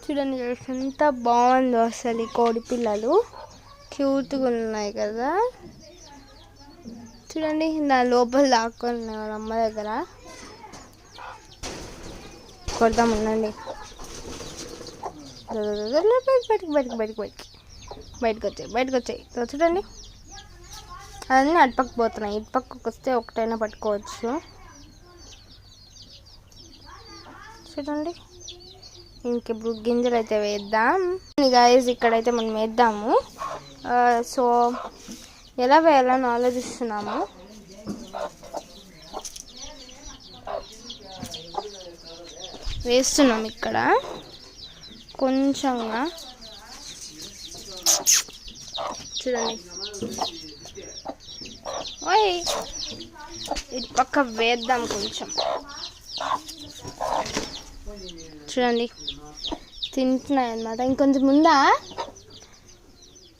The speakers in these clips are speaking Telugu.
చూడండి ఎంత బాగుందో అసలు ఈ కోడి పిల్లలు, క్యూట్గా ఉన్నాయి కదా. చూడండి దాని లోపల దాక్కొని వాళ్ళ అమ్మ దగ్గర. కొడదాం ఉండండి. బయటకు వచ్చాయి. చూడండి అవన్నీ అటుపక్క పోతున్నాయి, ఇటుపక్కకు వస్తే ఒకటైనా పట్టుకోవచ్చు. చూడండి ఇంకిప్పుడు గింజలు అయితే వేద్దాం గాయస్. ఇక్కడైతే మనం వేద్దాము. సో ఎలా వేయాలని ఆలోచిస్తున్నాము. వేస్తున్నాం ఇక్కడ కొంచెంగా. చూడండి ఓయ్ ఇటు పక్క వేద్దాం కొంచెం. చూడండి తింటున్నాయి అన్నమాట. ఇంకొంచెం ముందా,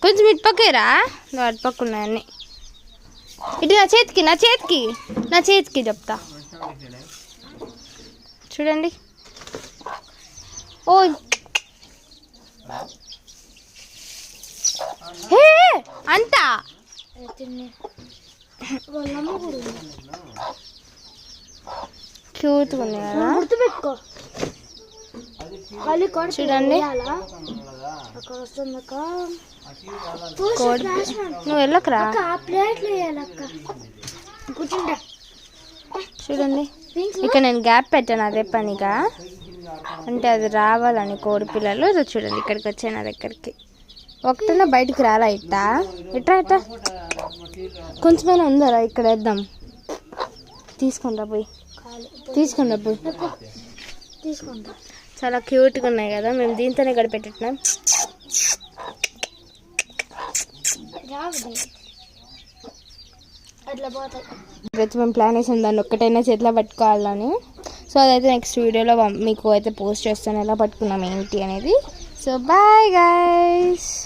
కొంచెం ఇటు పక్కేరా. నువ్వు అటు పక్క ఉన్నాయన్నీ. ఇటు నా చేతికి చెప్తా. చూడండి ఓ హే అంట క్యూట్గా ఉంది కదా. చూడండి నువ్వు వెళ్ళకరా. చూడండి ఇక్కడ నేను గ్యాప్ పెట్టాను అదే పనిగా, అంటే అది రావాలని కోడి పిల్లలు. చూడండి ఇక్కడికి వచ్చాయి నా దగ్గరికి. ఒకటైనా బయటికి రాలా. ఇట్టా కొంచెమైనా ఉందరా. ఇక్కడ వేద్దాం. తీసుకుంటా పోయి. చాలా క్యూట్గా ఉన్నాయి కదా. మేము దీంతోనే గడిపెట్టున్నాం. ఇప్పుడైతే మేము ప్లాన్ వేసాం దాన్ని ఒక్కటైనా చేతిలో పట్టుకోవాలని. సో అదైతే నెక్స్ట్ వీడియోలో మీకు అయితే పోస్ట్ చేస్తాను ఎలా పట్టుకున్నాం ఏంటి అనేది. So bye guys.